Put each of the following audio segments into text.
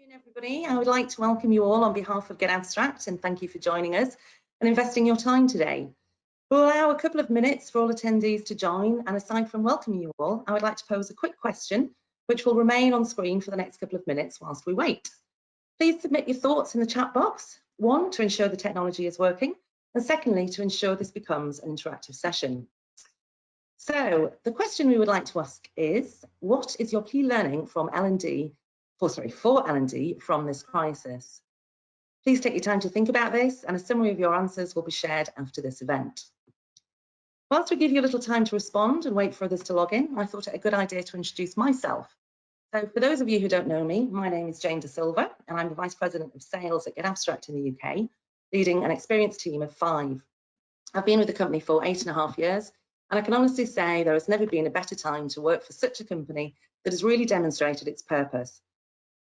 Good afternoon, everybody. I would like to welcome you all on behalf of Get Abstract and thank you for joining us and investing your time today. We'll allow a couple of minutes for all attendees to join, and aside from welcoming you all, I would like to pose a quick question which will remain on screen for the next couple of minutes whilst we wait. Please submit your thoughts in the chat box, one, to ensure the technology is working, and secondly, to ensure this becomes an interactive session. So the question we would like to ask is, what is your key learning from for L&D from this crisis? Please take your time to think about this, and a summary of your answers will be shared after this event. Whilst we give you a little time to respond and wait for others to log in, I thought it a good idea to introduce myself. So for those of you who don't know me, my name is Jayne D'Silva, and I'm the Vice President of Sales at Get Abstract in the UK, leading an experienced team of 5. I've been with the company for 8.5 years, and I can honestly say there has never been a better time to work for such a company that has really demonstrated its purpose.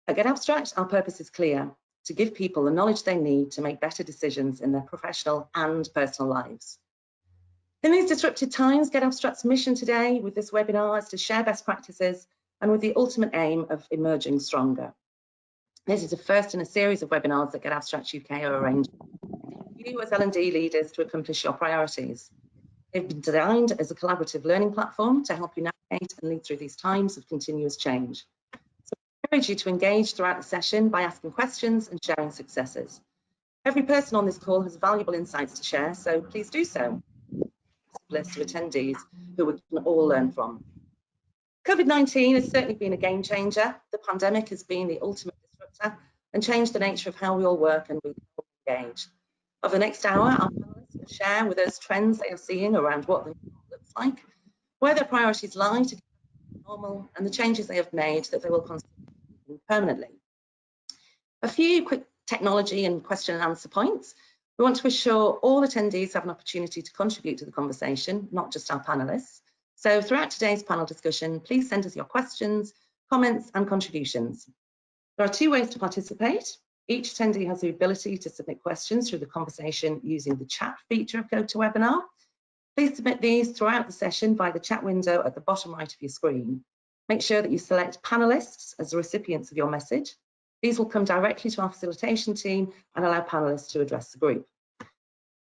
At Get Abstract, our purpose is clear: to give people the knowledge they need to make better decisions in their professional and personal lives. In these disrupted times, Get Abstract's mission today with this webinar is to share best practices and with the ultimate aim of emerging stronger. This is the first in a series of webinars that Get Abstract UK are arranging for you as L&D leaders to accomplish your priorities. They've been designed as a collaborative learning platform to help you navigate and lead through these times of continuous change. I encourage you to engage throughout the session by asking questions and sharing successes. Every person on this call has valuable insights to share, so please do so. A list of attendees who we can all learn from. COVID-19 has certainly been a game changer. The pandemic has been the ultimate disruptor and changed the nature of how we all work and we engage. Over the next hour, our panelists will share with us trends they are seeing around what the new normal looks like, where their priorities lie to get normal, and the changes they have made that they will consider permanently. A few quick technology and question and answer points. We want to assure all attendees have an opportunity to contribute to the conversation, not just our panelists. So throughout today's panel discussion, please send us your questions, comments and contributions. There are 2 ways to participate. Each attendee has the ability to submit questions through the conversation using the chat feature of GoToWebinar. Please submit these throughout the session via the chat window at the bottom right of your screen. Make sure that you select panelists as the recipients of your message. These will come directly to our facilitation team and allow panelists to address the group.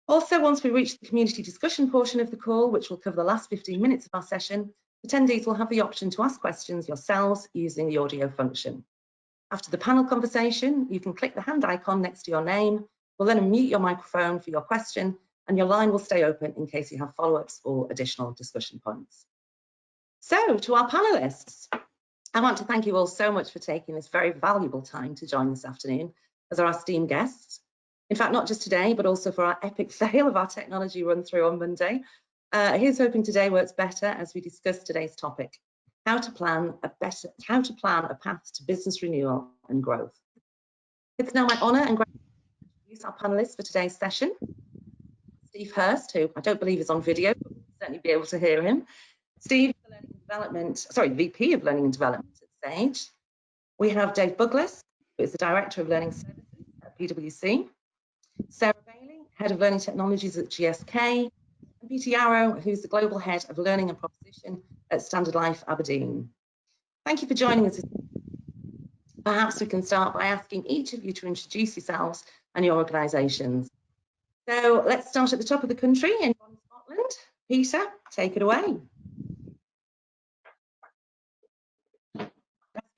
Also, once we reach the community discussion portion of the call, which will cover the last 15 minutes of our session, attendees will have the option to ask questions yourselves using the audio function. After the panel conversation, you can click the hand icon next to your name. We'll then unmute your microphone for your question, and your line will stay open in case you have follow-ups or additional discussion points. So, to our panelists, I want to thank you all so much for taking this very valuable time to join this afternoon as our esteemed guests. In fact, not just today, but also for our epic fail of our technology run through on Monday. Here's hoping today works better as we discuss today's topic: how to plan a path to business renewal and growth. It's now my honour and great to introduce our panelists for today's session. Steve Hurst, who I don't believe is on video, but we'll certainly be able to hear him. Steve is the VP of Learning and Development at Sage. We have Dave Buglass, who is the Director of Learning Services at PwC. Sarah Bailey, Head of Learning Technologies at GSK. And Peter Yarrow, who's the Global Head of Learning and Proposition at StandardLife Aberdeen. Thank you for joining us. Perhaps we can start by asking each of you to introduce yourselves and your organisations. So let's start at the top of the country in Scotland. Peter, take it away.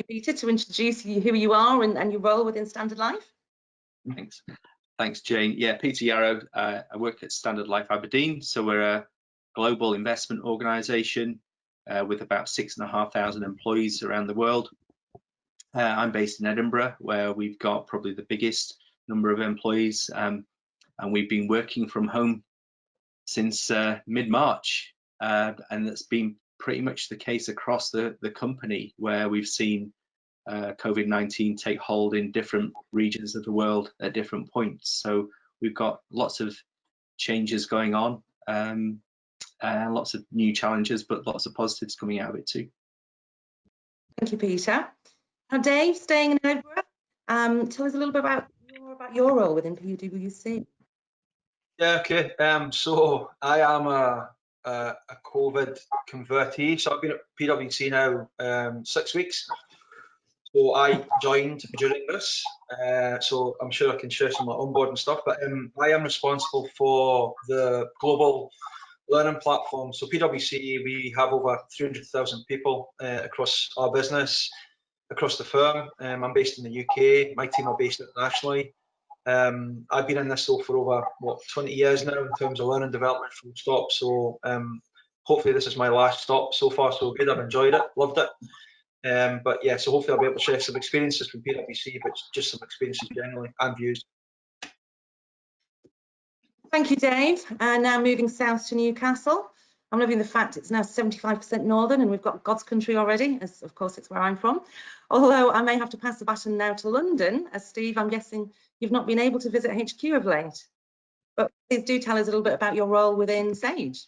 Peter, to introduce who you are and your role within StandardLife. Thanks, Jayne. Yeah, Peter Yarrow. I work at StandardLife Aberdeen. So we're a global investment organisation with about 6,500 employees around the world. I'm based in Edinburgh, where we've got probably the biggest number of employees, and we've been working from home since mid-March, and that's been pretty much the case across the company, where we've seen COVID-19 take hold in different regions of the world at different points. So we've got lots of changes going on, and lots of new challenges, but lots of positives coming out of it too. Thank you, Peter. Now, Dave, staying in Edinburgh, tell us a little bit about your role within PwC. Yeah, okay. So I am a COVID convertee. So I've been at PwC now 6 weeks. So I joined during this, so I'm sure I can share some of my onboarding stuff, but I am responsible for the global learning platform. So PwC, we have over 300,000 people across our business, across the firm. I'm based in the UK, my team are based internationally. I've been in this role for over, 20 years now in terms of learning development full stop. So hopefully this is my last stop. So far so good, I've enjoyed it, loved it. But yeah, so hopefully I'll be able to share some experiences from PwC, but just some experiences generally and views. Thank you, Dave. Now moving south to Newcastle. I'm loving the fact it's now 75% northern and we've got God's country already, as of course it's where I'm from. Although I may have to pass the baton now to London, as Steve, I'm guessing you've not been able to visit HQ of late. But please do tell us a little bit about your role within Sage.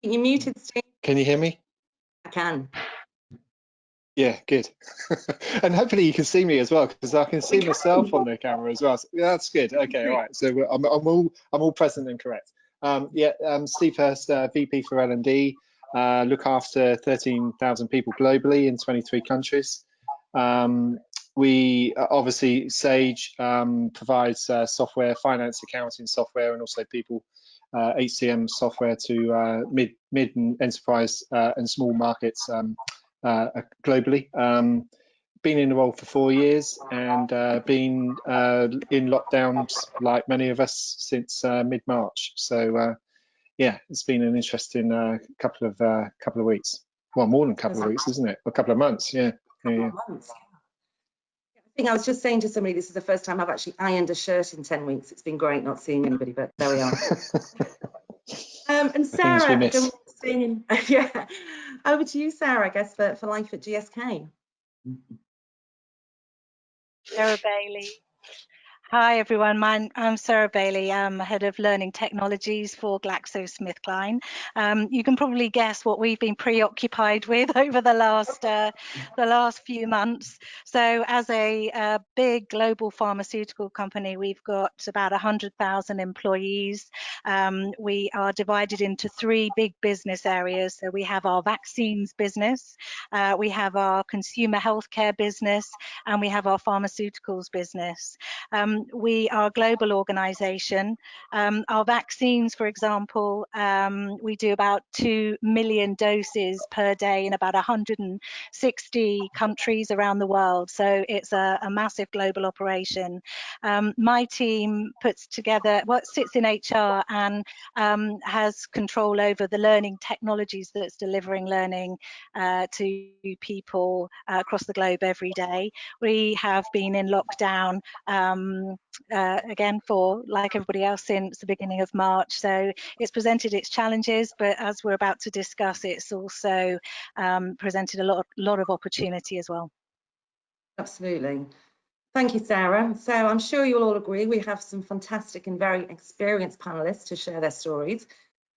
You're muted, Steve. Can you hear me? I can. Yeah, good. And hopefully you can see me as well, because I can see myself on the camera as well. So, yeah, that's good. Okay, all right. So I'm all present and correct. Steve Hurst, VP for L&D. Look after 13,000 people globally in 23 countries. We obviously Sage provides software, finance, accounting software, and also people HCM software to mid and enterprise and small markets globally. Been in the role for 4 years and been in lockdowns like many of us since mid-March. So yeah, it's been an interesting couple of weeks. Well, more than a couple of weeks, isn't it? A couple of months, yeah. Months. I think I was just saying to somebody, this is the first time I've actually ironed a shirt in 10 weeks. It's been great not seeing anybody, but there we are. And Sarah, yeah, over to you, Sarah, I guess, for life at GSK. Sarah Bailey. Hi everyone, I'm Sarah Bailey. I'm Head of Learning Technologies for GlaxoSmithKline. You can probably guess what we've been preoccupied with over the last few months. So as a big global pharmaceutical company, we've got about 100,000 employees. We are divided into 3 big business areas. So we have our vaccines business, we have our consumer healthcare business, and we have our pharmaceuticals business. We are a global organization. Our vaccines, for example, we do about 2 million doses per day in about 160 countries around the world. So it's a massive global operation. My team puts together, sits in HR and has control over the learning technologies that's delivering learning to people across the globe every day. We have been in lockdown again for, like everybody else, since the beginning of March. So it's presented its challenges, but as we're about to discuss, it's also presented a lot of opportunity as well. Absolutely. Thank you, Sarah. So I'm sure you'll all agree we have some fantastic and very experienced panelists to share their stories.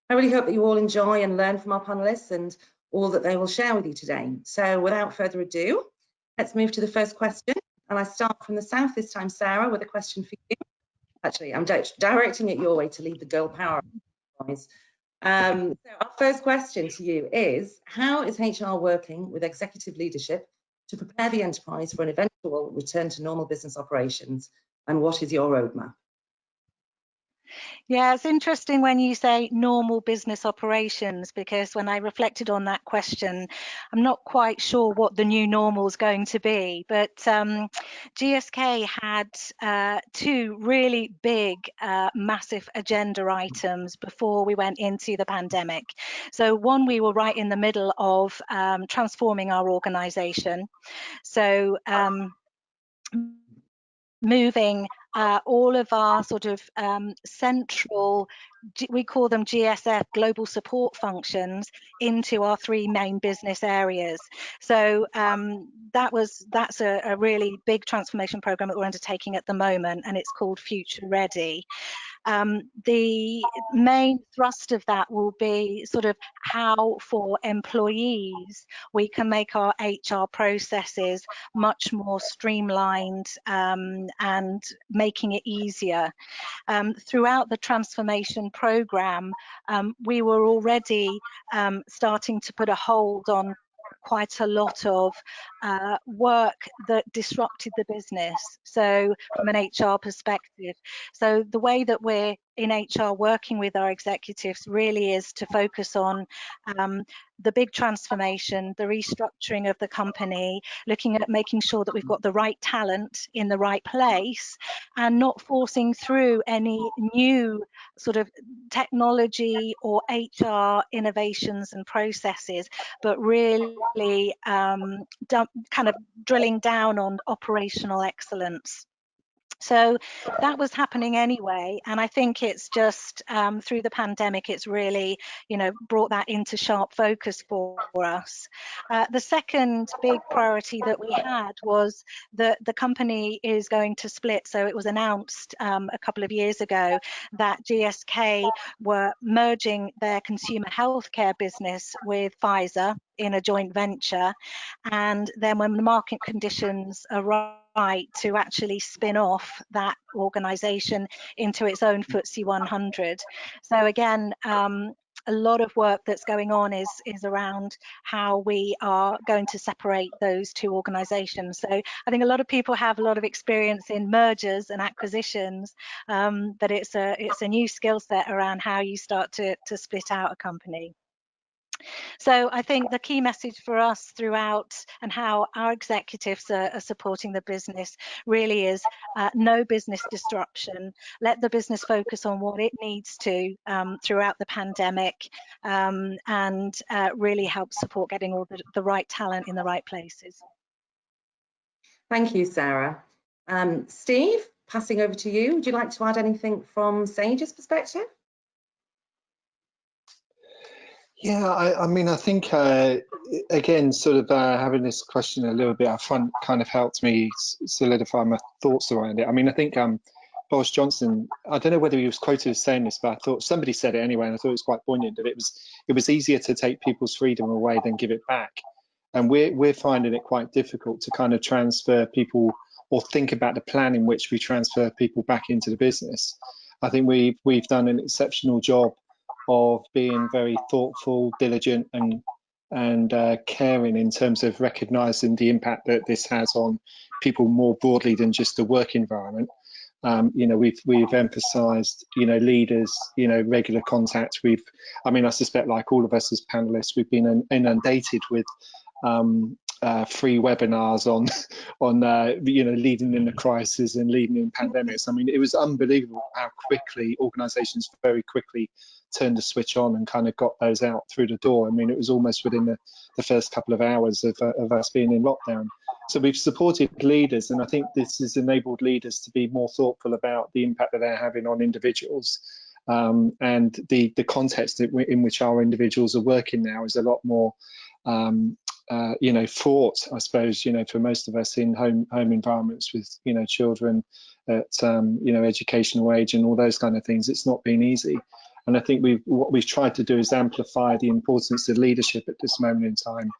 I really hope that you all enjoy and learn from our panelists and all that they will share with you today. So without further ado, let's move to the first question. And I start from the south this time, Sarah, with a question for you. Actually, I'm directing it your way to lead the girl power. So our first question to you is, how is HR working with executive leadership to prepare the enterprise for an eventual return to normal business operations? And what is your roadmap? Yeah, it's interesting when you say normal business operations, because when I reflected on that question, I'm not quite sure what the new normal is going to be. But GSK had 2 really big, massive agenda items before we went into the pandemic. So one, we were right in the middle of transforming our organization. So moving all of our sort of central, we call them GSF, global support functions, into our 3 main business areas. So that's a really big transformation program that we're undertaking at the moment, and it's called Future Ready. The main thrust of that will be sort of how for employees we can make our HR processes much more streamlined and making it easier. Throughout the transformation program, we were already starting to put a hold on quite a lot of work that disrupted the business, so from an HR perspective. So the way that we're in HR working with our executives really is to focus on the big transformation, the restructuring of the company, looking at making sure that we've got the right talent in the right place and not forcing through any new sort of technology or HR innovations and processes, but really kind of drilling down on operational excellence. So that was happening anyway, and I think it's just through the pandemic it's really, you know, brought that into sharp focus for us. The second big priority that we had was that the company is going to split. So it was announced a couple of years ago that GSK were merging their consumer healthcare business with Pfizer in a joint venture, and then when the market conditions arrived to actually spin off that organization into its own FTSE 100. So again, a lot of work that's going on is around how we are going to separate those two organizations. So I think a lot of people have a lot of experience in mergers and acquisitions, but it's a new skill set around how you start to split out a company. So I think the key message for us throughout and how our executives are supporting the business really is no business disruption. Let the business focus on what it needs to throughout the pandemic and really help support getting all the right talent in the right places. Thank you, Sarah. Steve, passing over to you. Would you like to add anything from Sage's perspective? Yeah, I mean, I think, again, sort of having this question a little bit up front kind of helped me solidify my thoughts around it. I mean, I think Boris Johnson, I don't know whether he was quoted as saying this, but I thought somebody said it anyway, and I thought it was quite poignant that it was easier to take people's freedom away than give it back. And we're finding it quite difficult to kind of transfer people or think about the plan in which we transfer people back into the business. I think we've done an exceptional job of being very thoughtful, diligent, and caring in terms of recognising the impact that this has on people more broadly than just the work environment. You know, we've emphasised, you know, leaders, you know, regular contact. I mean, I suspect, like all of us as panellists, we've been inundated with free webinars on you know, leading in the crisis and leading in pandemics. I mean, it was unbelievable how quickly organisations very quickly turned the switch on and kind of got those out through the door. I mean, it was almost within the first couple of hours of us being in lockdown. So we've supported leaders, and I think this has enabled leaders to be more thoughtful about the impact that they're having on individuals. And the context in which our individuals are working now is a lot more you know, fraught, I suppose, you know, for most of us in home environments with, you know, children at you know, educational age and all those kind of things. It's not been easy. And I think what we've tried to do is amplify the importance of leadership at this moment in time,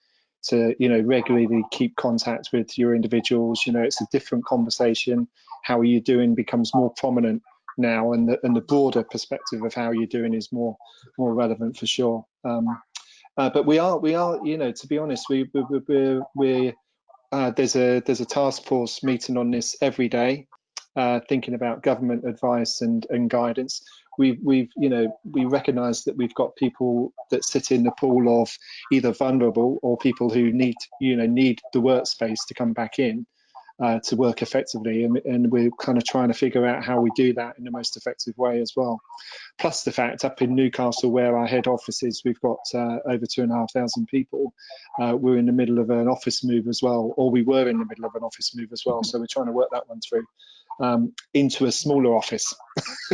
to, you know, regularly keep contact with your individuals. You know, it's a different conversation. How are you doing becomes more prominent now, and the broader perspective of how you're doing is more relevant for sure. But we are, you know, to be honest, there's a task force meeting on this every day, thinking about government advice and guidance. We recognise that we've got people that sit in the pool of either vulnerable or people who need the workspace to come back in to work effectively, and we're kind of trying to figure out how we do that in the most effective way as well. Plus the fact, up in Newcastle, where our head office is, we've got over 2,500 people. We're in the middle of an office move as well, or we were in the middle of an office move as well. So we're trying to work that one through into a smaller office,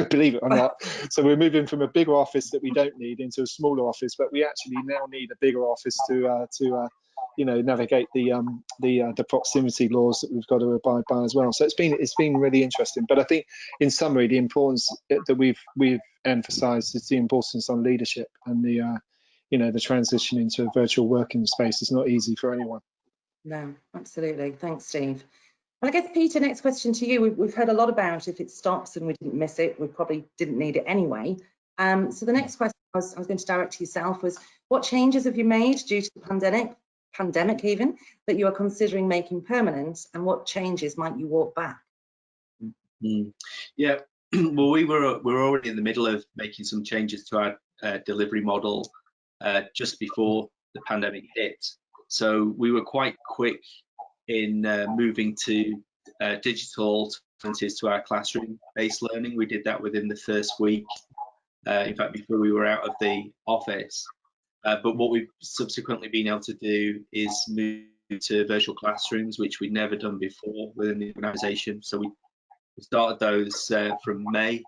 believe it or not. So we're moving from a bigger office that we don't need into a smaller office, but we actually now need a bigger office to navigate the proximity laws that we've got to abide by as well. So it's been really interesting. But I think in summary, the importance that we've emphasised is the importance on leadership, and the transition into a virtual working space is not easy for anyone. No, absolutely. Thanks, Steve. Well, I guess, Peter, next question to you. We've heard a lot about if it stops and we didn't miss it, we probably didn't need it anyway. So the next question I was going to direct to yourself was, what changes have you made due to the pandemic even, that you are considering making permanent, and what changes might you walk back? Yeah, well, we're already in the middle of making some changes to our delivery model just before the pandemic hit. So we were quite quick in moving to digital alternatives to our classroom-based learning. We did that within the first week, in fact, before we were out of the office. But what we've subsequently been able to do is move to virtual classrooms, which we'd never done before within the organisation. So we started those from May,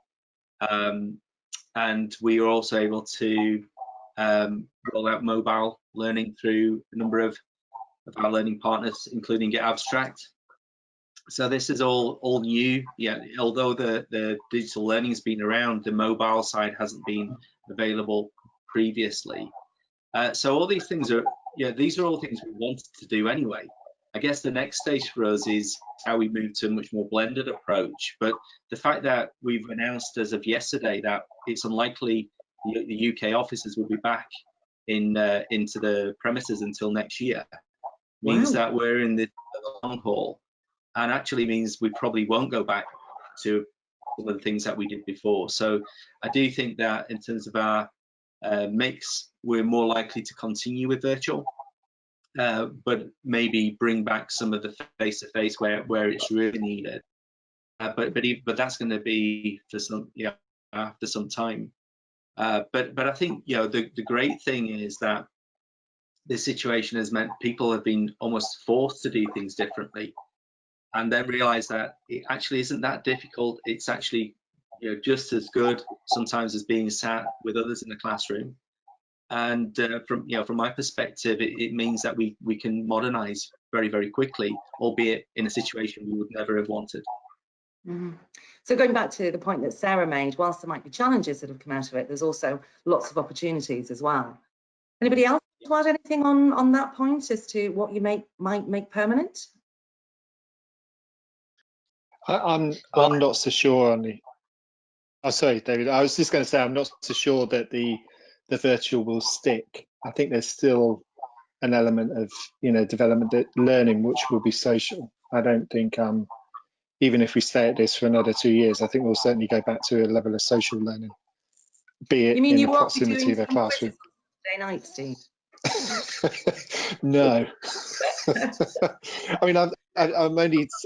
and we were also able to roll out mobile learning through a number of our learning partners, including Get Abstract. So this is all new. Yeah, although the digital learning has been around, the mobile side hasn't been available previously. So all these things are, these are all things we wanted to do anyway. I guess the next stage for us is how we move to a much more blended approach. But the fact that we've announced as of yesterday that it's unlikely the UK offices will be back into the premises until next year means that we're in the long haul, and actually means we probably won't go back to some of the things that we did before. So I do think that in terms of our mix, we're more likely to continue with virtual, but maybe bring back some of the face-to-face where it's really needed. But that's going to be for some after some time. But I think the great thing is that this situation has meant people have been almost forced to do things differently, and then realize that it actually isn't that difficult. It's actually just as good sometimes as being sat with others in the classroom. And from my perspective, it means that we can modernize very, very quickly, albeit in a situation we would never have wanted. So going back to the point that Sarah made, whilst there might be challenges that have come out of it, there's also lots of opportunities as well. Anybody else want to add anything on that point as to what you might make permanent? I'm not so sure on the. Oh, sorry, David. I was just going to say I'm not so sure that the virtual will stick. I think there's still an element of development, learning, which will be social. I don't think even if we stay at this for another 2 years, I think we'll certainly go back to a level of social learning, be it in the proximity of a classroom. Day night, Steve. No. I mean, I'm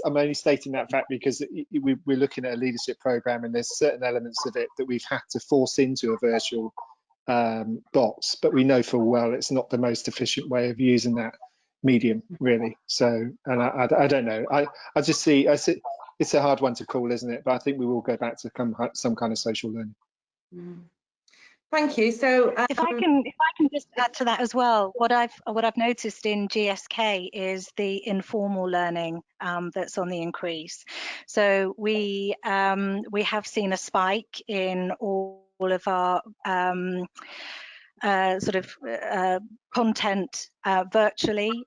only stating that fact because we're looking at a leadership program, and there's certain elements of it that we've had to force into a virtual box, but we know full well it's not the most efficient way of using that medium, really. So, and I don't know. I just see it's a hard one to call, isn't it? But I think we will go back to some kind of social learning. Thank you. So if I can just add to that as well, what I've noticed in GSK is the informal learning that's on the increase. So we have seen a spike in all of our content virtually.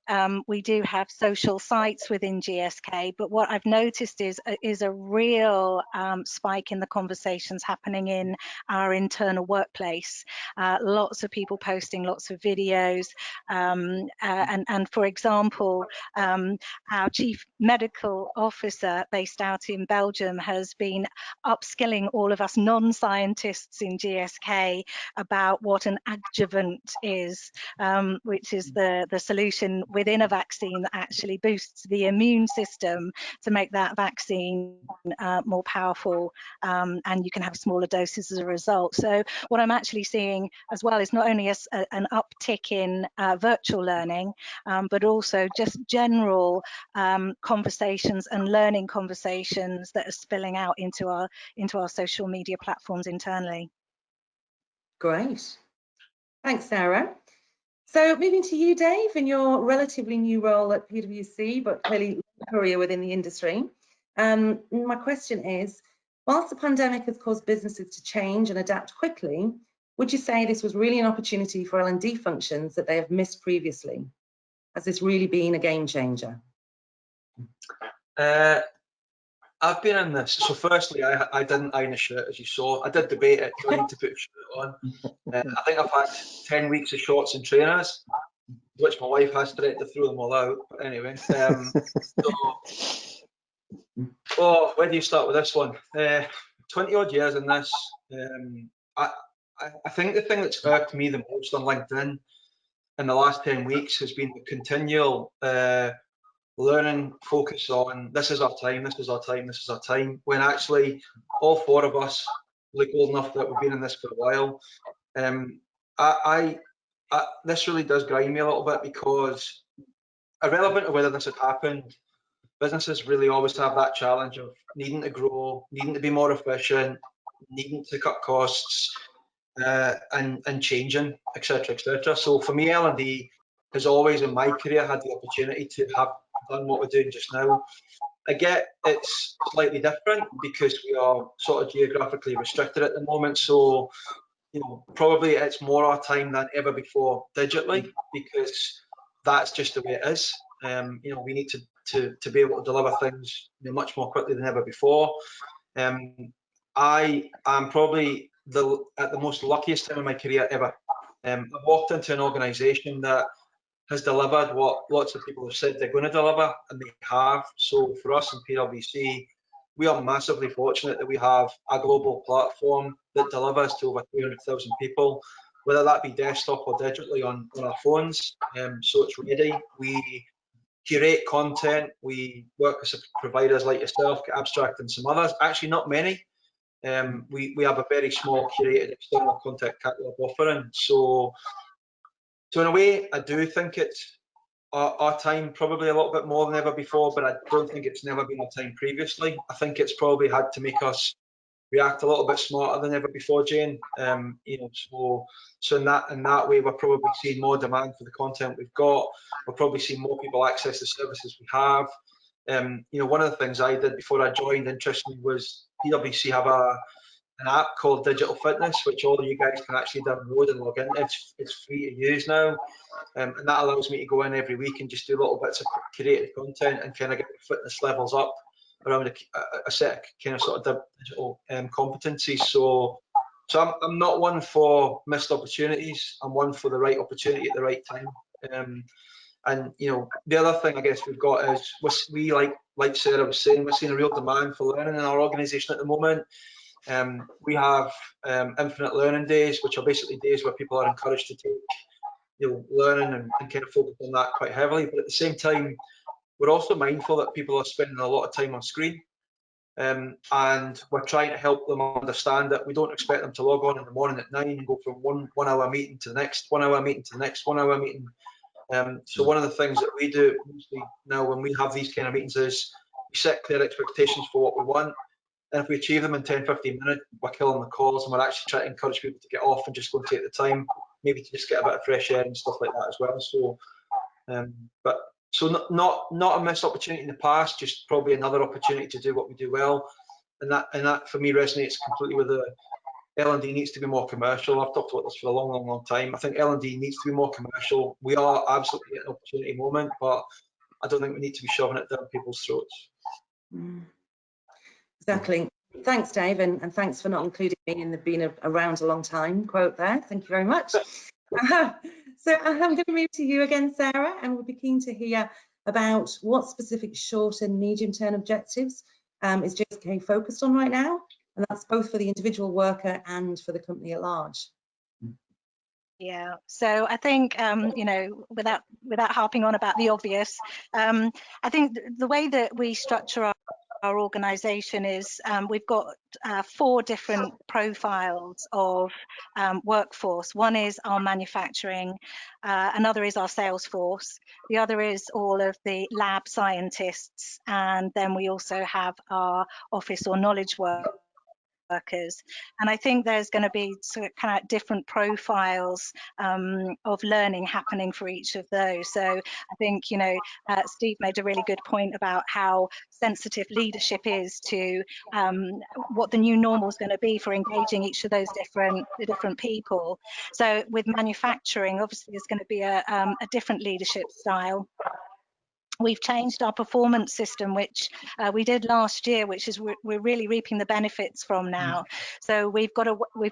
We do have social sites within GSK, but what I've noticed is a real spike in the conversations happening in our internal workplace. Lots of people posting lots of videos, and for example, our chief medical officer based out in Belgium has been upskilling all of us non-scientists in GSK about what an adjuvant is, which is the solution within a vaccine that actually boosts the immune system to make that vaccine more powerful, and you can have smaller doses as a result. So what I'm actually seeing as well is not only an uptick in virtual learning, but also just general conversations and learning conversations that are spilling out into our social media platforms internally. Great. Thanks, Sarah. So moving to you, Dave, in your relatively new role at PwC, but clearly career within the industry. My question is, whilst the pandemic has caused businesses to change and adapt quickly, would you say this was really an opportunity for L&D functions that they have missed previously? Has this really been a game changer? I've been in this. So firstly, I didn't iron a shirt, as you saw. I did debate it, do I need to put a shirt on? I think I've had 10 weeks of shorts and trainers, which my wife has threatened to throw them all out. But anyway, oh, where do you start with this one? 20 odd years in this. I think the thing that's irked me the most on LinkedIn in the last 10 weeks has been the continual learning focus on this is our time, this is our time, this is our time, when actually all four of us look old enough that we've been in this for a while. This really does grind me a little bit, because irrelevant of whether this had happened, businesses really always have that challenge of needing to grow, needing to be more efficient, needing to cut costs, and changing, etc., etc. So for me, L&D has always in my career had the opportunity to have done what we're doing just now. I get it's slightly different because we are sort of geographically restricted at the moment, so you know, probably it's more our time than ever before digitally, because that's just the way it is. You know, we need to be able to deliver things, you know, much more quickly than ever before. I am probably at the most luckiest time of my career ever. I've walked into an organisation that has delivered what lots of people have said they're going to deliver, and they have. So for us in PwC, we are massively fortunate that we have a global platform that delivers to over 300,000 people, whether that be desktop or digitally on our phones. So it's ready. We curate content. We work with providers like yourself, Abstract and some others. Actually, not many. We have a very small curated external content catalog offering. So in a way, I do think it's our time, probably a little bit more than ever before, but I don't think it's never been our time previously. I think it's probably had to make us react a little bit smarter than ever before, Jane. You know, so in that way, we're probably seeing more demand for the content we've got. We're probably seeing more people access the services we have. You know, one of the things I did before I joined, interestingly, was PwC have an app called Digital Fitness, which all of you guys can actually download and log in. It's free to use now, and that allows me to go in every week and just do little bits of curated content and kind of get the fitness levels up around a set of kind of sort of digital competencies. So I'm not one for missed opportunities. I'm one for the right opportunity at the right time. And you know, the other thing I guess we've got is we like Sarah was saying, we're seeing a real demand for learning in our organisation at the moment. We have infinite learning days, which are basically days where people are encouraged to take, you know, learning and kind of focus on that quite heavily. But at the same time, we're also mindful that people are spending a lot of time on screen, and we're trying to help them understand that we don't expect them to log on in the morning at 9 and go from one hour meeting to the next 1 hour meeting to the next 1 hour meeting. So one of the things that we do mostly now when we have these kind of meetings is we set clear expectations for what we want. And if we achieve them in 10-15 minutes, we're killing the calls, and we're actually trying to encourage people to get off and just go and take the time, maybe to just get a bit of fresh air and stuff like that as well. So, not a missed opportunity in the past, just probably another opportunity to do what we do well. And that for me resonates completely with the L&D needs to be more commercial. I've talked about this for a long time. I think L&D needs to be more commercial. We are absolutely at an opportunity moment, but I don't think we need to be shoving it down people's throats. Exactly. Thanks, Dave, and thanks for not including me in the "been around a long time" quote there. Thank you very much. So I'm going to move to you again, Sarah, and we'll be keen to hear about what specific short and medium-term objectives is JSK focused on right now, and that's both for the individual worker and for the company at large. Yeah, so I think, you know, without harping on about the obvious, I think the way that we structure our organisation is we've got 4 different profiles of workforce. One is our manufacturing, another is our sales force, the other is all of the lab scientists, and then we also have our office or knowledge work. workers, and I think there's going to be sort of kind of different profiles of learning happening for each of those. So I think, you know, Steve made a really good point about how sensitive leadership is to what the new normal is going to be for engaging each of those different people. So with manufacturing, obviously there's going to be a different leadership style. We've changed our performance system, which we did last year, which is we're really reaping the benefits from now. So we've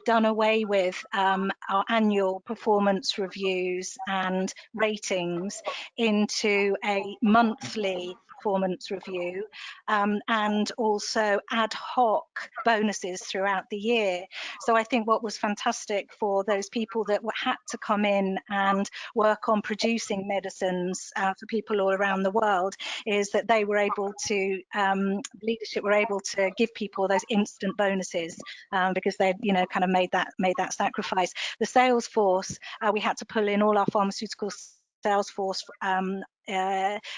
done away with our annual performance reviews and ratings into a monthly performance review, and also ad hoc bonuses throughout the year. So I think what was fantastic for those people that had to come in and work on producing medicines for people all around the world is that they were able to, leadership were able to give people those instant bonuses because they, you know, kind of made that sacrifice. The sales force, we had to pull in all our pharmaceutical sales force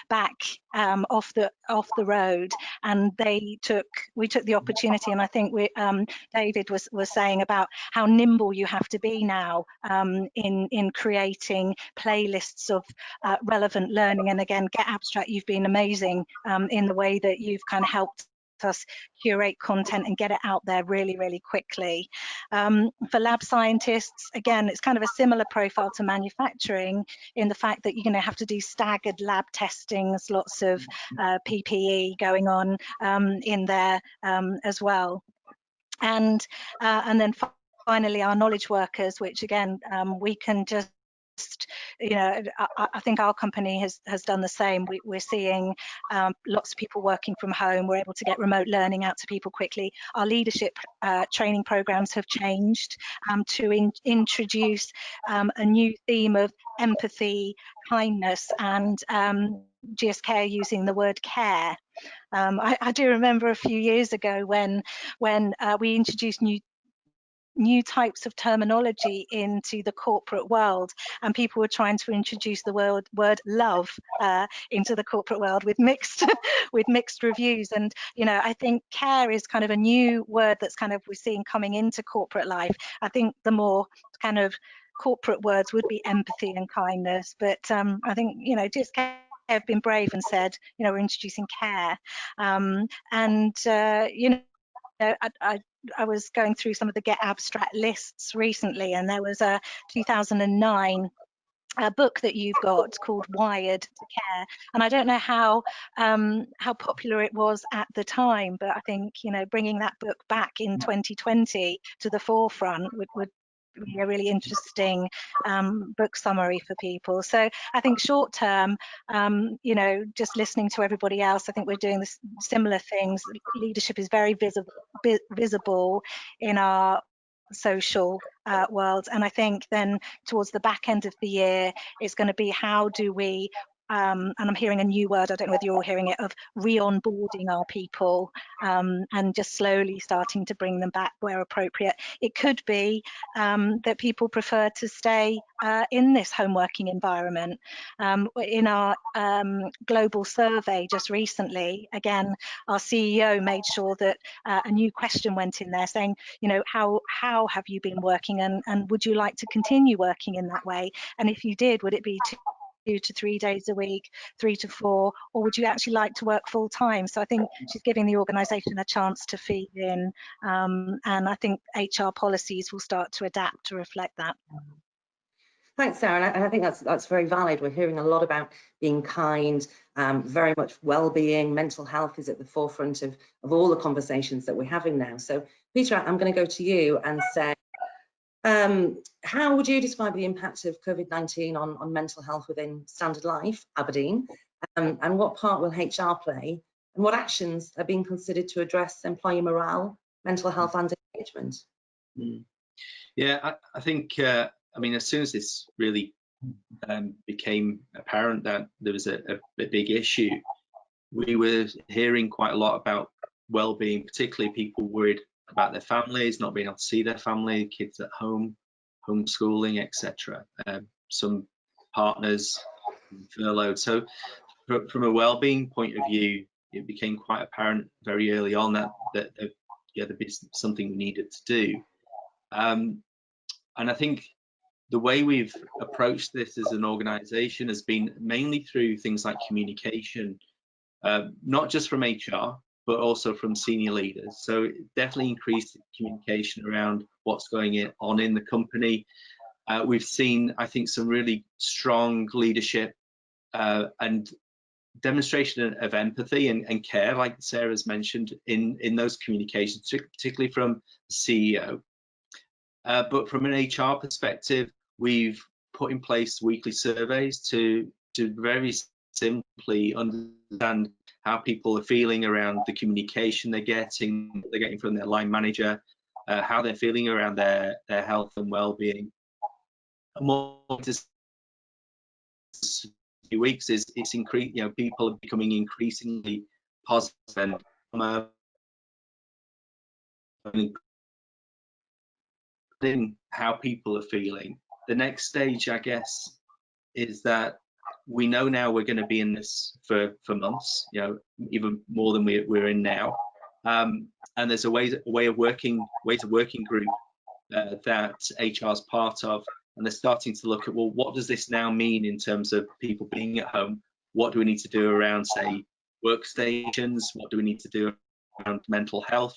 back off the road, and we took the opportunity, and I think David was saying about how nimble you have to be now in creating playlists of relevant learning. And again, Get Abstract, you've been amazing in the way that you've kind of helped us curate content and get it out there really, really quickly. For lab scientists, again, it's kind of a similar profile to manufacturing in the fact that you're going to have to do staggered lab testings, lots of PPE going on in there as well. And then finally, our knowledge workers, which again, we can just, you know, I think our company has done the same. We're seeing lots of people working from home. We're able to get remote learning out to people quickly. Our leadership training programs have changed to introduce a new theme of empathy, kindness, and GSK using the word care. I do remember a few years ago when we introduced new types of terminology into the corporate world, and people were trying to introduce the word love into the corporate world with mixed with mixed reviews. And you know, I think care is kind of a new word that's kind of we're seeing coming into corporate life. I think the more kind of corporate words would be empathy and kindness, but I think, you know, just have been brave and said, you know, we're introducing care. You know, I was going through some of the Get Abstract lists recently, and there was a 2009 book that you've got called Wired to Care, and I don't know how popular it was at the time, but I think, you know, bringing that book back in 2020 to the forefront would be a really interesting book summary for people. So I think short term, you know, just listening to everybody else, I think we're doing this similar things. Leadership is very visible in our social world, and I think then towards the back end of the year, it's going to be how do we and I'm hearing a new word, I don't know whether you're all hearing it, of re-onboarding our people and just slowly starting to bring them back where appropriate. It could be that people prefer to stay in this home working environment. In our global survey just recently, again, our CEO made sure that a new question went in there saying, you know, how have you been working, and would you like to continue working in that way? And if you did, would it be 2 to 3 days a week, 3 to 4, or would you actually like to work full time? So I think she's giving the organisation a chance to feed in, and I think HR policies will start to adapt to reflect that. Thanks, Sarah, and I think that's very valid. We're hearing a lot about being kind, very much well-being, mental health is at the forefront of all the conversations that we're having now. So Peter, I'm going to go to you and say, how would you describe the impact of COVID-19 on mental health within StandardLife Aberdeen, and what part will HR play, and what actions are being considered to address employee morale, mental health and engagement? Yeah, I think, I mean, as soon as this really became apparent that there was a big issue, we were hearing quite a lot about well-being, particularly people worried about their families, not being able to see their family, kids at home, homeschooling, etc. Some partners furloughed. So from a well-being point of view, it became quite apparent very early on that there'd be something we needed to do. And I think the way we've approached this as an organisation has been mainly through things like communication, not just from HR, but also from senior leaders. So definitely increased communication around what's going on in the company. We've seen, I think, some really strong leadership and demonstration of empathy and care, like Sarah's mentioned, in those communications, particularly from the CEO. But from an HR perspective, we've put in place weekly surveys to very simply understand how people are feeling around the communication they're getting from their line manager, how they're feeling around their health and well-being. And what this few weeks is it's increased. People are becoming increasingly positive and in how people are feeling. The next stage, I guess, is that we know now we're going to be in this for months, even more than we're in now. And there's a way of working group that HR is part of, and they're starting to look at, well, what does this now mean in terms of people being at home? What do we need to do around, say, workstations? What do we need to do around mental health?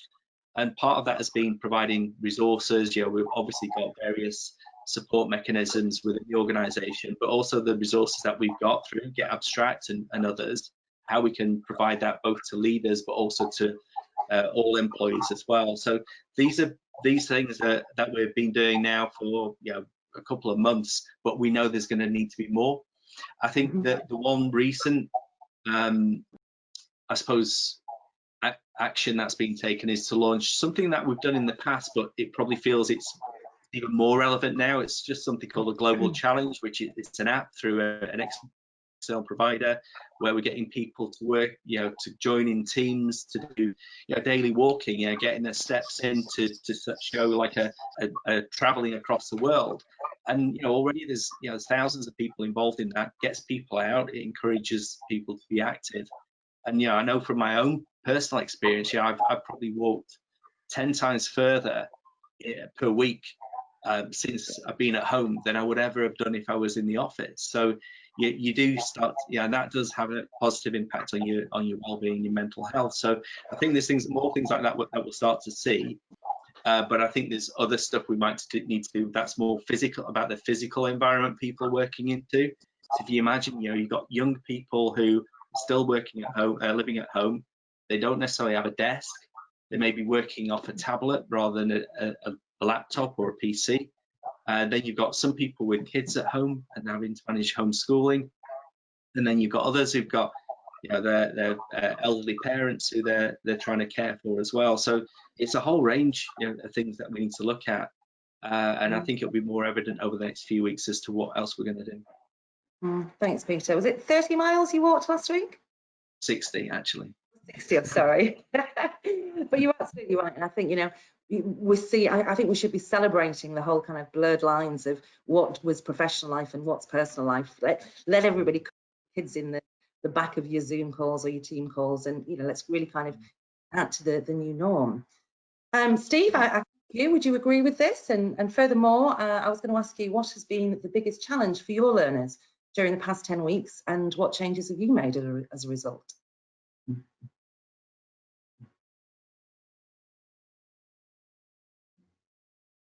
And part of that has been providing resources. We've obviously got various support mechanisms within the organisation, but also the resources that we've got through Get Abstract and others, how we can provide that both to leaders but also to all employees as well. So these things that we've been doing now for a couple of months, but we know there's going to need to be more. I think that the one recent, I suppose, action that's been taken is to launch something that we've done in the past, but it probably feels it's even more relevant now. It's just something called a global challenge, which it's an app through an external provider, where we're getting people to work, to join in teams, to do daily walking, getting their steps in to show like a traveling across the world. And already there's thousands of people involved in that. Gets people out, it encourages people to be active. And I know from my own personal experience, I've probably walked 10 times further per week since I've been at home than I would ever have done if I was in the office. So you do start, and that does have a positive impact on your well-being, your mental health. So I think there's more things like that we'll start to see. But I think there's other stuff we might need to do that's more physical, about the physical environment people are working into. So if you imagine, you've got young people who are still working at home, living at home. They don't necessarily have a desk. They may be working off a tablet rather than a laptop or a PC. Then you've got some people with kids at home and having to manage homeschooling. And then you've got others who've got their elderly parents who they're trying to care for as well. So it's a whole range of things that we need to look at. And I think it'll be more evident over the next few weeks as to what else we're going to do. Thanks, Peter. Was it 30 miles you walked last week? 60, actually. 60, I'm sorry. But you're absolutely right. And I think, I think we should be celebrating the whole kind of blurred lines of what was professional life and what's personal life. Let everybody, kids in the back of your Zoom calls or your team calls, and let's really kind of add to the new norm. Steve, would you agree with this? And furthermore, I was going to ask you, what has been the biggest challenge for your learners during the past 10 weeks, and what changes have you made as a result?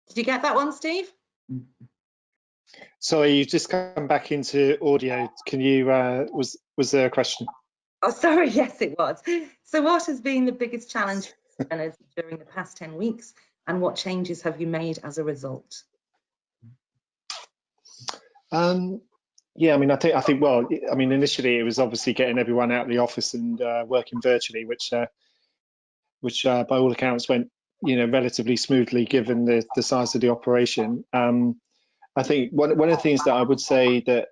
Did you get that one, Steve? Sorry, you've just come back into audio. Can you, was there a question? Oh, sorry, yes, it was. So what has been the biggest challenge during the past 10 weeks, and what changes have you made as a result? Yeah, I think, well, initially it was obviously getting everyone out of the office and working virtually, which by all accounts went relatively smoothly given the size of the operation. I think one of the things that I would say that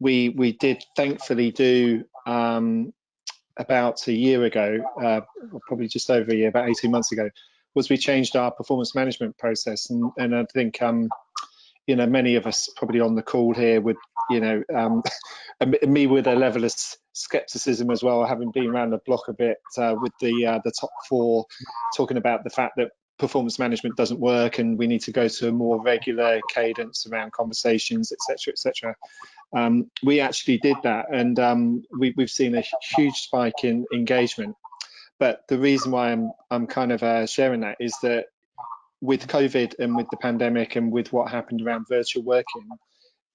we did thankfully do about a year ago, probably just over a year, about 18 months ago, was we changed our performance management process, and I think many of us probably on the call here would me with a level of skepticism as well, having been around the block a bit with the top four, talking about the fact that performance management doesn't work and we need to go to a more regular cadence around conversations, etc., etc. We actually did that, and we've seen a huge spike in engagement. But the reason why I'm kind of sharing that is that with COVID and with the pandemic and with what happened around virtual working,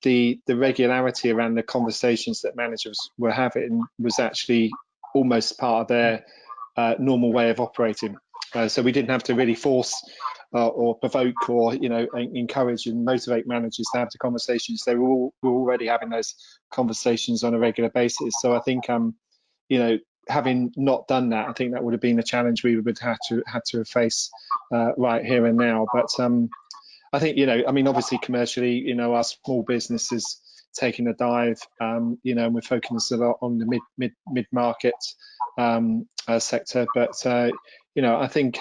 the regularity around the conversations that managers were having was actually almost part of their normal way of operating. So we didn't have to really force or provoke or encourage and motivate managers to have the conversations. They were already having those conversations on a regular basis. So I think having not done that, I think that would have been a challenge we would have to face right here and now. But I think obviously commercially, our small business is taking a dive, and we're focusing a lot on the mid market sector. But I think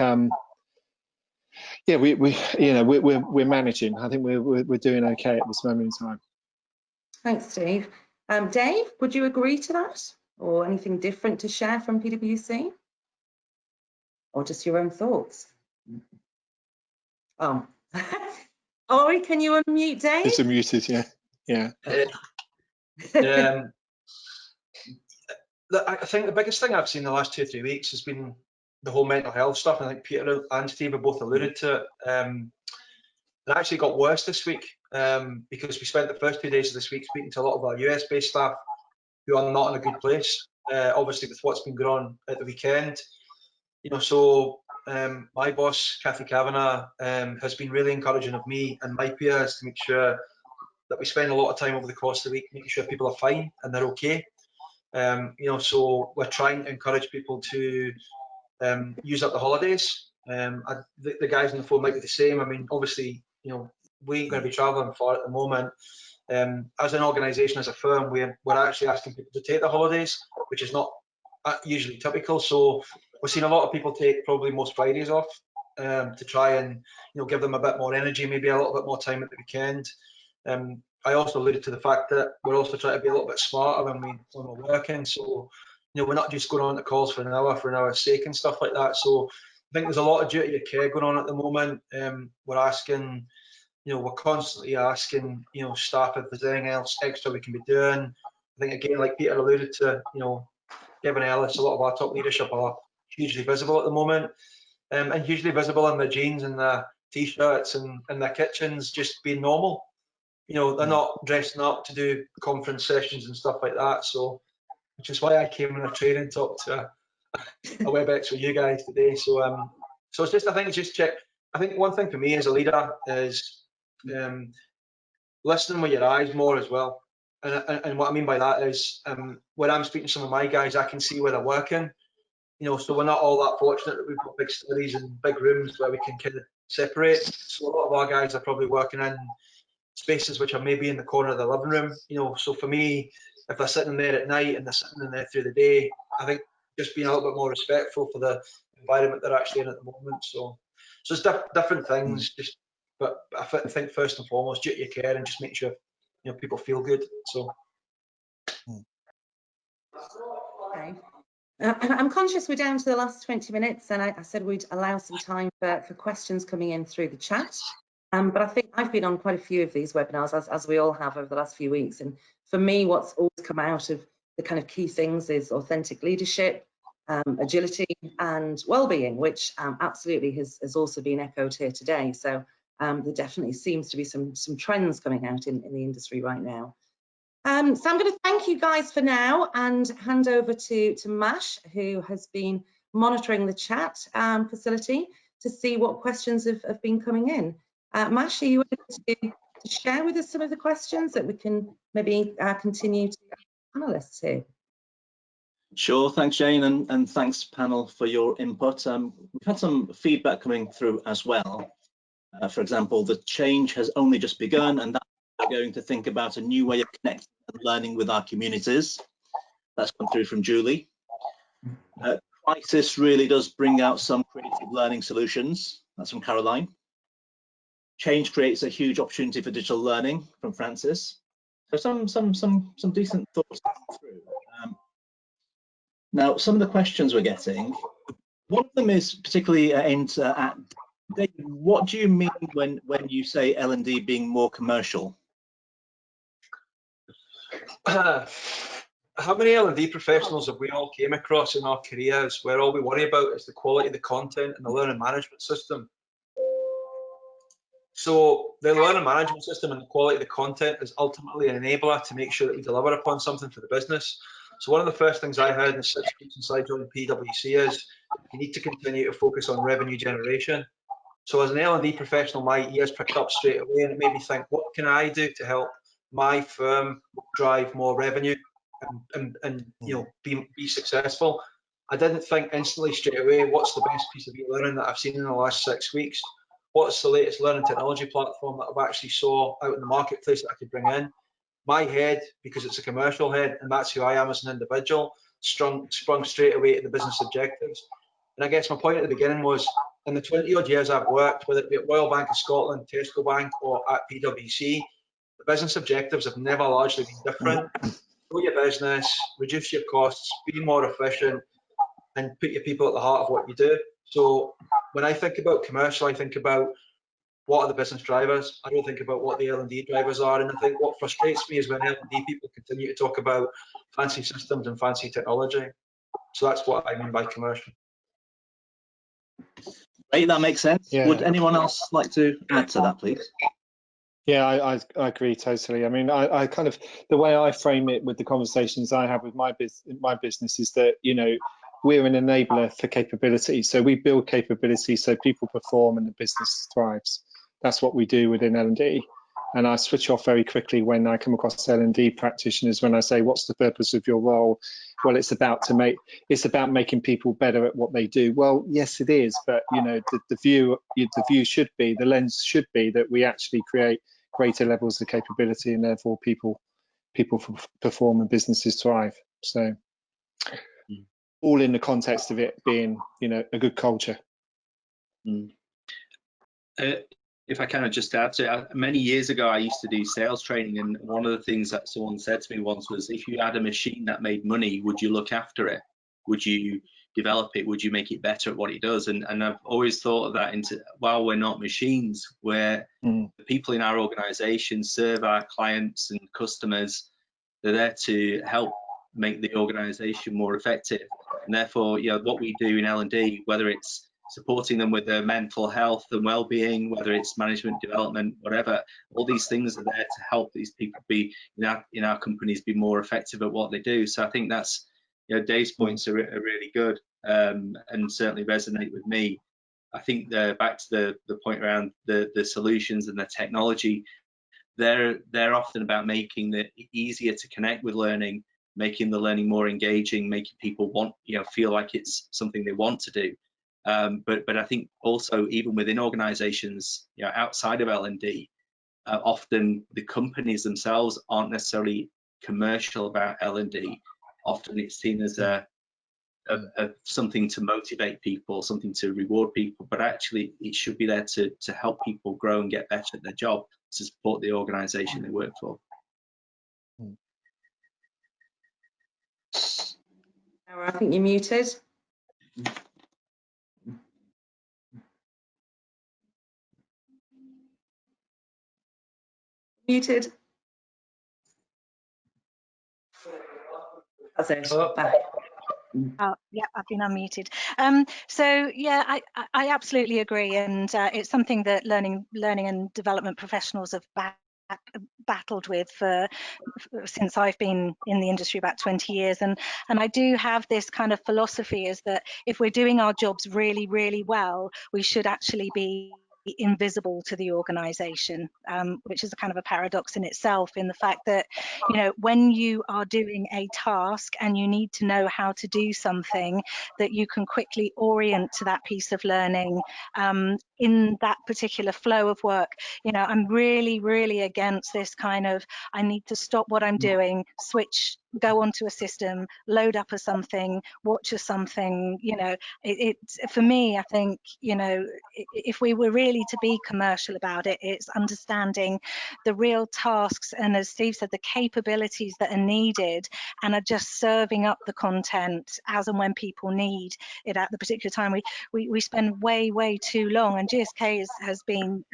we're managing. I think we're doing okay at this moment in time. Thanks, Steve. Dave, would you agree to that, or anything different to share from PwC, or just your own thoughts? Oh, Ori, can you unmute Dave? It's unmuted, yeah. I think the biggest thing I've seen the last 2 or 3 weeks has been the whole mental health stuff. I think Peter and Steve have both alluded to it. It actually got worse this week because we spent the first 2 days of this week speaking to a lot of our US-based staff who are not in a good place, obviously with what's been going on at the weekend. So my boss, Kathy Kavanagh, has been really encouraging of me and my peers to make sure that we spend a lot of time over the course of the week making sure people are fine and they're okay. So we're trying to encourage people to use up the holidays. The guys on the phone might be the same. I mean, obviously, we ain't going to be travelling far at the moment. As an organisation, as a firm, we're actually asking people to take the holidays, which is not usually typical. So we're seeing a lot of people take probably most Fridays off to try and give them a bit more energy, maybe a little bit more time at the weekend. I also alluded to the fact that we're also trying to be a little bit smarter when we're working. So we're not just going on the calls for an hour's sake and stuff like that. So I think there's a lot of duty of care going on at the moment. We're asking, we're constantly asking, staff if there's anything else extra we can be doing. I think again, like Peter alluded to, Kevin Ellis, a lot of our top leadership are hugely visible at the moment, and hugely visible in their jeans and their t-shirts and their kitchens, just being normal. They're not dressing up to do conference sessions and stuff like that. So, which is why I came in a training talk to a WebEx with you guys today. So, so it's just, I think it's just check. I think one thing for me as a leader is listening with your eyes more as well. And what I mean by that is when I'm speaking to some of my guys, I can see where they're working. So we're not all that fortunate that we've got big studies and big rooms where we can kind of separate. So a lot of our guys are probably working in spaces which are maybe in the corner of the living room. So for me, if they're sitting there at night and they're sitting in there through the day, I think just being a little bit more respectful for the environment they're actually in at the moment. So it's different things. But I think first and foremost, duty of care and just make sure people feel good. So. Okay. I'm conscious we're down to the last 20 minutes, and I said we'd allow some time for questions coming in through the chat. But I think I've been on quite a few of these webinars, as we all have over the last few weeks. And for me, what's always come out of the kind of key things is authentic leadership, agility, and well-being, which absolutely has also been echoed here today. So there definitely seems to be some trends coming out in the industry right now. So I'm going to thank you guys for now and hand over to Mash, who has been monitoring the chat facility to see what questions have been coming in. Mash, are you able to share with us some of the questions that we can maybe continue to panelists here? Sure, thanks Jane, and thanks panel for your input. We've had some feedback coming through as well. For example, the change has only just begun, and that we're going to think about a new way of connecting and learning with our communities. That's come through from Julie. Crisis really does bring out some creative learning solutions. That's from Caroline. Change creates a huge opportunity for digital learning, from Francis. So some decent thoughts through. Now, some of the questions we're getting, one of them is particularly aimed at David. What do you mean when you say L&D being more commercial? How many L&D professionals have we all came across in our careers where all we worry about is the quality of the content and the learning management system? So the learning management system and the quality of the content is ultimately an enabler to make sure that we deliver upon something for the business. So one of the first things I heard in the 6 weeks since I joined PwC is you need to continue to focus on revenue generation. So as an L&D professional, my ears pricked up straight away, and it made me think, what can I do to help my firm drive more revenue and you know, be successful? I didn't think instantly straight away, what's the best piece of e-learning that I've seen in the last 6 weeks? What's the latest learning technology platform that I've actually saw out in the marketplace that I could bring in? My head, because it's a commercial head, and that's who I am as an individual, sprung straight away to the business objectives. And I guess my point at the beginning was, in the 20 odd years I've worked, whether it be at Royal Bank of Scotland, Tesco Bank, or at PwC, the business objectives have never largely been different. Grow your business, reduce your costs, be more efficient, and put your people at the heart of what you do. So when I think about commercial, I think about what are the business drivers. I don't think about what the L&D drivers are. And I think what frustrates me is when L&D people continue to talk about fancy systems and fancy technology. So that's what I mean by commercial. Right, that makes sense. Yeah. Would anyone else like to add to that, please? Yeah, I agree totally. I mean, I kind of, the way I frame it with the conversations I have with my business is that, you know, we're an enabler for capability. So we build capability so people perform and the business thrives. That's what we do within L&D. And I switch off very quickly when I come across L&D practitioners when I say, what's the purpose of your role? Well, it's about making people better at what they do. Well, yes, it is. But, you know, the view should be, the lens should be that we actually create greater levels of capability, and therefore people perform and businesses thrive. So all in the context of it being, you know, a good culture. If I kind of just add to it, many years ago I used to do sales training, and one of the things that someone said to me once was, if you had a machine that made money, would you look after it? Would you develop it? Would you make it better at what it does? And I've always thought of that into, while we're not machines, we're the people in our organization serve our clients and customers. They're there to help make the organization more effective. And therefore, you know, what we do in L&D, whether it's supporting them with their mental health and well-being, whether it's management development, whatever, all these things are there to help these people be in our companies be more effective at what they do. So I think that's, you know, Dave's points are really good, and certainly resonate with me. I think back to the point around the solutions and the technology, they're often about making it easier to connect with learning, making the learning more engaging, making people want, you know, feel like it's something they want to do. But I think also even within organizations, you know, outside of L&D, often the companies themselves aren't necessarily commercial about L&D. Often it's seen as something to motivate people, something to reward people, but actually it should be there to help people grow and get better at their job, to support the organization they work for. I think you're muted. Muted. That's it. Back. Oh, yeah, I've been unmuted. So yeah, I absolutely agree, and it's something that learning and development professionals have battled with since I've been in the industry about 20 years, and I do have this kind of philosophy, is that if we're doing our jobs really, really well, we should actually be invisible to the organization, which is a kind of a paradox in itself, in the fact that, you know, when you are doing a task and you need to know how to do something, that you can quickly orient to that piece of learning in that particular flow of work. You know, I'm really, really against this kind of, I need to stop what I'm doing, switch go onto a system, load up a something, watch a something. You know, for me, I think, you know, if we were really to be commercial about it, it's understanding the real tasks and, as Steve said, the capabilities that are needed, and are just serving up the content as and when people need it at the particular time. We spend way too long, and GSK has been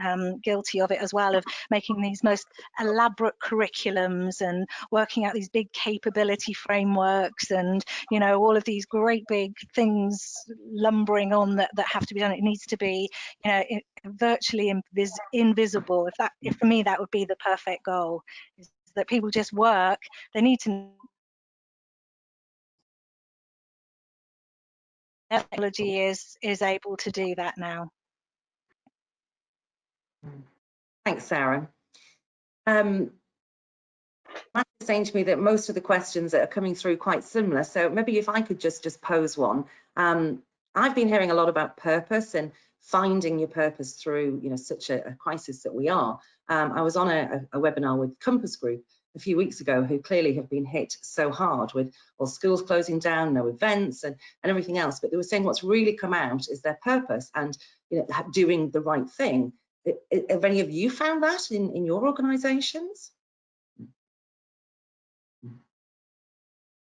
guilty of it as well, of making these most elaborate curriculums and working out these big capability frameworks, and, you know, all of these great big things lumbering on that have to be done. It needs to be, you know, virtually invisible. If for me, that would be the perfect goal, is that people just work. They need to. Technology is able to do that now. Thanks, Sarah. Matt is saying to me that most of the questions that are coming through quite similar, so maybe if I could just pose one. I've been hearing a lot about purpose and finding your purpose through, you know, such a crisis that we are. I was on a webinar with Compass Group a few weeks ago, who clearly have been hit so hard with all schools closing down, no events and everything else, but they were saying what's really come out is their purpose and, you know, doing the right thing. Have any of you found that in your organisations?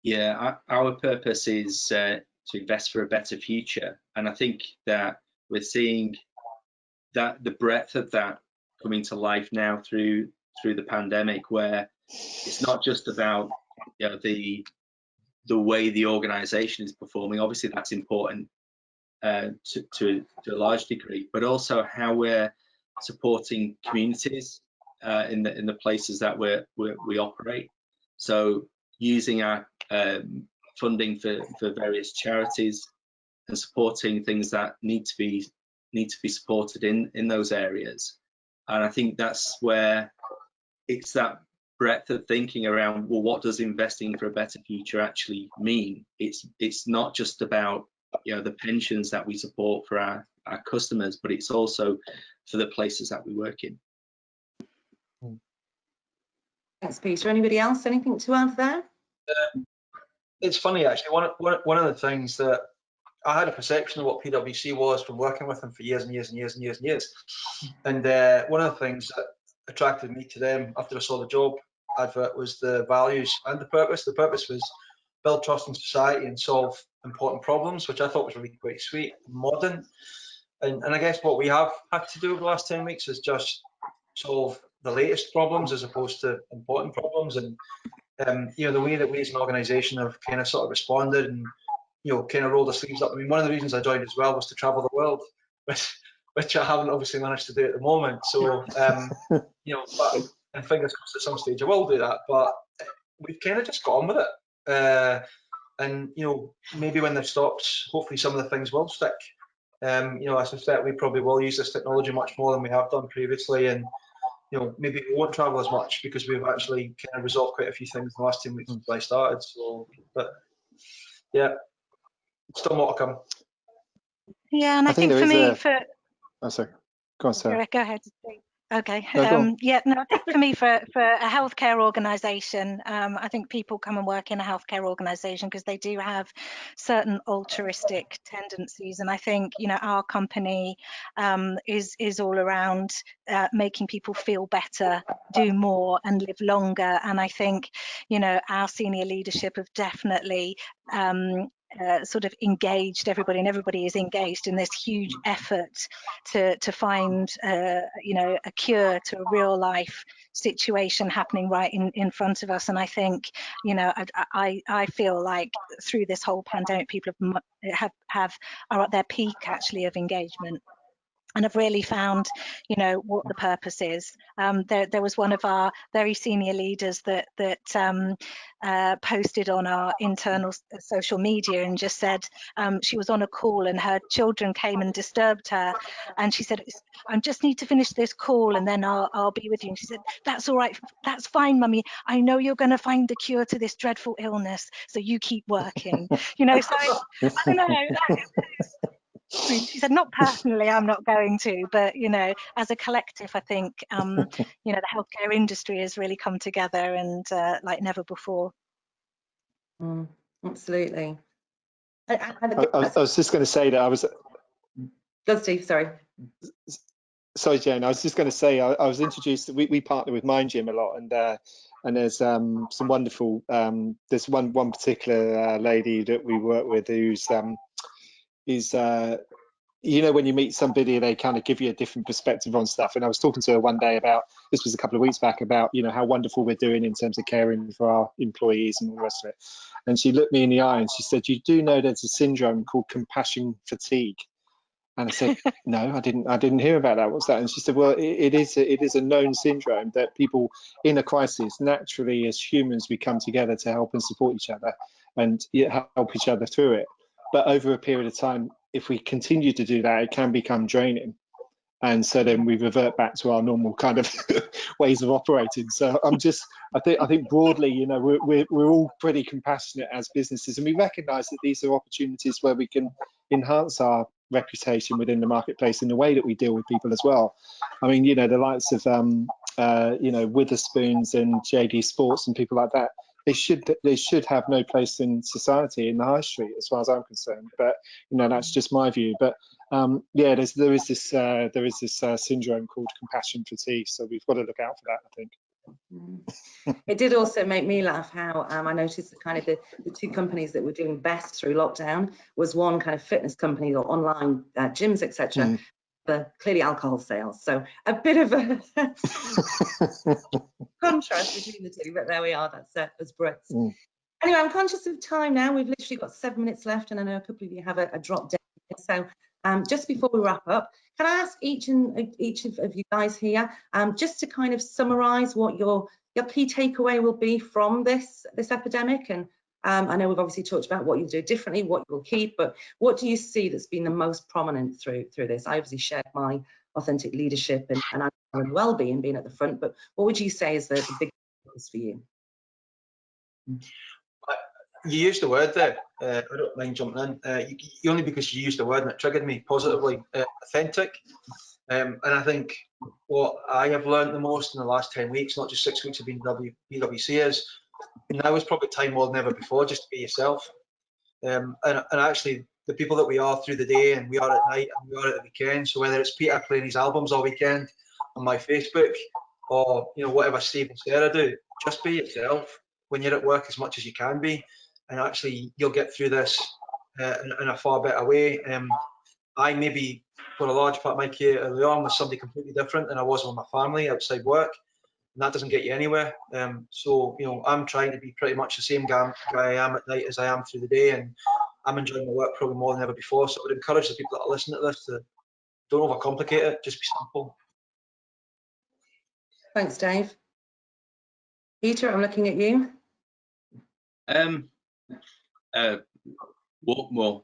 Yeah, our purpose is to invest for a better future, and I think that we're seeing that the breadth of that coming to life now through the pandemic, where it's not just about, you know, the way the organisation is performing. Obviously, that's important to a large degree, but also how we're supporting communities in the places that we operate. So using our funding for various charities and supporting things that need to be supported in those areas. And I think that's where it's that breadth of thinking around, well, what does investing for a better future actually mean? It's not just about, you know, the pensions that we support for our customers, but it's also for the places that we work in. Thanks, Peter. Anybody else? Anything to add there? It's funny, actually. One of the things that I had a perception of what PwC was from working with them for years and years and years and years and years. And one of the things that attracted me to them after I saw the job advert was the values and the purpose. The purpose was build trust in society and solve important problems, which I thought was really quite sweet and modern. And I guess what we have had to do over the last 10 weeks is just solve the latest problems as opposed to important problems. And you know, the way that we as an organisation have kind of sort of responded and, you know, kind of rolled our sleeves up. I mean, one of the reasons I joined as well was to travel the world, which I haven't obviously managed to do at the moment. So, you know, but, and fingers crossed at some stage I will do that. But we've kind of just got on with it. And, you know, maybe when they've stopped, hopefully some of the things will stick. You know, I suspect we probably will use this technology much more than we have done previously. And, you know, maybe we won't travel as much because we've actually kind of resolved quite a few things in the last 10 weeks since I started. So, but yeah, still more to come. Yeah, and I think for me, Oh, sorry. Go on, Sarah. Go ahead. Okay. No, yeah, no, I think for me, for a healthcare organisation, I think people come and work in a healthcare organisation because they do have certain altruistic tendencies, and I think, you know, our company is all around making people feel better, do more, and live longer. And I think, you know, our senior leadership have definitely sort of engaged everybody, and everybody is engaged in this huge effort to find you know, a cure to a real life situation happening right in front of us. And I think, you know, I feel like through this whole pandemic, people are at their peak actually of engagement. And I've really found, you know, what the purpose is. There was one of our very senior leaders that posted on our internal social media and just said she was on a call and her children came and disturbed her, and she said, "I just need to finish this call and then I'll be with you." And she said, "That's all right, that's fine, Mummy. I know you're going to find the cure to this dreadful illness, so you keep working." You know, so I don't know. She said, "Not personally, I'm not going to, but, you know, as a collective, I think, you know, the healthcare industry has really come together and like never before." Absolutely. I was just going to say that I was. Go, Steve. Sorry. Sorry, Jane. I was just going to say I was introduced. We partner with Mind Gym a lot, and there's some wonderful. There's one particular lady that we work with who's you know, when you meet somebody, they kind of give you a different perspective on stuff. And I was talking to her one day about, this was a couple of weeks back, about, you know, how wonderful we're doing in terms of caring for our employees and all the rest of it. And she looked me in the eye and she said, "You do know there's a syndrome called compassion fatigue?" And I said, "No, I didn't hear about that. What's that?" And she said, "Well, it is a known syndrome that people in a crisis, naturally as humans, we come together to help and support each other and help each other through it. But over a period of time, if we continue to do that, it can become draining. And so then we revert back to our normal kind of ways of operating." So I think broadly, you know, we're all pretty compassionate as businesses, and we recognise that these are opportunities where we can enhance our reputation within the marketplace in the way that we deal with people as well. I mean, you know, the likes of you know, Witherspoons and JD Sports and people like that, they should have no place in society in the high street, as far as I'm concerned. But you know, that's just my view. But yeah, there is this syndrome called compassion fatigue, so we've got to look out for that, I think. It did also make me laugh how I noticed that kind of the two companies that were doing best through lockdown was one kind of fitness company or online gyms, etc. But clearly alcohol sales. So a bit of a contrast between the two, but there we are. That's as Brits. Anyway, I'm conscious of time now. We've literally got 7 minutes left, and I know a couple of you have a drop down. So just before we wrap up, can I ask each of you guys here just to kind of summarise what your key takeaway will be from this epidemic? And I know we've obviously talked about what you'll do differently, what you'll keep, but what do you see that's been the most prominent through this? I obviously shared my authentic leadership and well-being being at the front, but what would you say is the big focus for you? You used the word there. I don't mind jumping in. Only because you used the word and it triggered me positively. Authentic. And I think what I have learned the most in the last 10 weeks, not just 6 weeks of being PwC, is now is probably time more than ever before just to be yourself. And actually, the people that we are through the day and we are at night and we are at the weekend. So whether it's Peter playing his albums all weekend on my Facebook, or you know, whatever Steve and Sarah do, just be yourself when you're at work as much as you can be. And actually, you'll get through this in a far better way. I maybe, for a large part of my career early on, was somebody completely different than I was with my family outside work, and that doesn't get you anywhere. So, you know, I'm trying to be pretty much the same guy I am at night as I am through the day, and I'm enjoying my work probably more than ever before. So I would encourage the people that are listening to this to don't overcomplicate it, just be simple. Thanks, Dave. Peter, I'm looking at you. Walk more.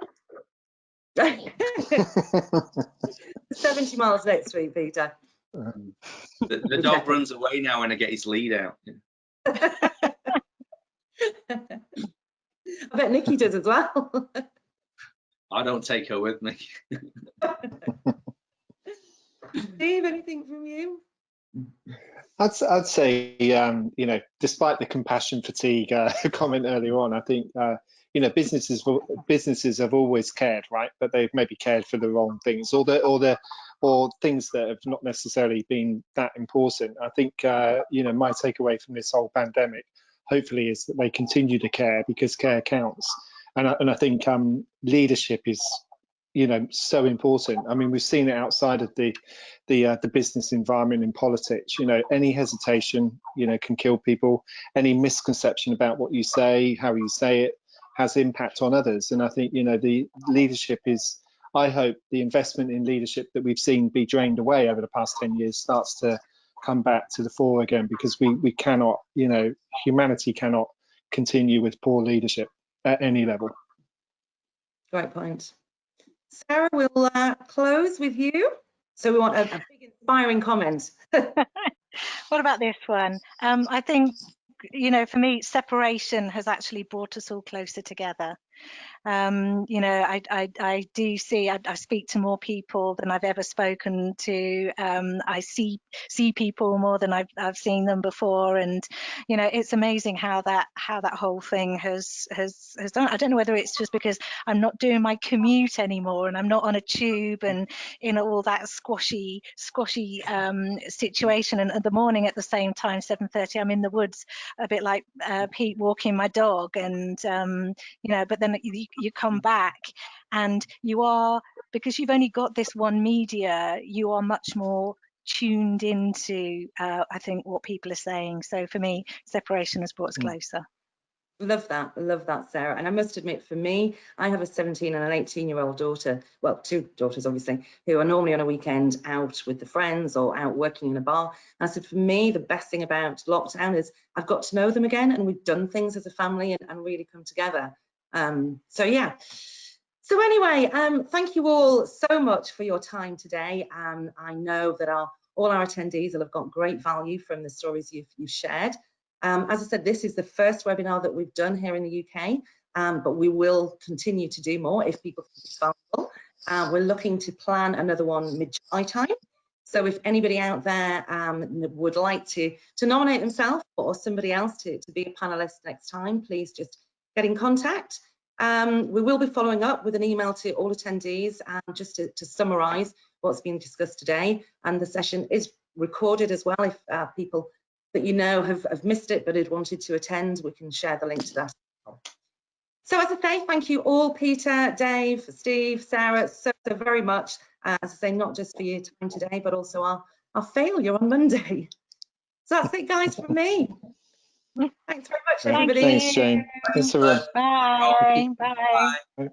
70 miles next week, Peter. The dog runs away now when I get his lead out. I bet Nikki does as well. I don't take her with me. Steve, anything from you? I'd say, you know, despite the compassion fatigue comment earlier on, I think, you know, businesses have always cared, right? But they've maybe cared for the wrong things, or things that have not necessarily been that important. I think, you know, my takeaway from this whole pandemic, hopefully, is that they continue to care, because care counts. And I think leadership is, you know, so important. I mean, we've seen it outside of the business environment in politics. You know, any hesitation, you know, can kill people. Any misconception about what you say, how you say it, has impact on others. And I think, you know, the leadership is, I hope the investment in leadership that we've seen be drained away over the past 10 years starts to come back to the fore again, because we cannot, you know, humanity cannot continue with poor leadership at any level. Great point. Sarah, we'll close with you. So we want a big inspiring comment. What about this one? I think, you know, for me, separation has actually brought us all closer together. You know, I do see, I speak to more people than I've ever spoken to. I see people more than I've seen them before, and you know, it's amazing how that whole thing has done. I don't know whether it's just because I'm not doing my commute anymore and I'm not on a tube and in all that squashy situation, and the morning at the same time, 7:30, I'm in the woods a bit like Pete walking my dog, and you know, but then you come back and you are, because you've only got this one media, you are much more tuned into I think what people are saying. So for me, separation has brought us closer. Love that, Sarah. And I must admit, for me, I have a 17 and an 18-year-old daughter, well, two daughters obviously, who are normally on a weekend out with the friends or out working in a bar. And I said, for me, the best thing about lockdown is I've got to know them again, and we've done things as a family and really come together. So yeah. So anyway, thank you all so much for your time today. I know that all our attendees will have got great value from the stories you've shared. As I said, this is the first webinar that we've done here in the UK, but we will continue to do more if people think it's valuable. We're looking to plan another one mid-July time. So if anybody out there would like to nominate themselves or somebody else to be a panelist next time, please just get in contact. We will be following up with an email to all attendees just to summarise what's been discussed today. And the session is recorded as well. If people that you know have missed it but had wanted to attend, we can share the link to that. So as I say, thank you all, Peter, Dave, Steve, Sarah, so very much. As I say, not just for your time today, but also our failure on Monday. So that's it, guys, from me. Thanks very much, everybody. Thanks, Jane. Thanks, everyone. Bye. Bye. Bye.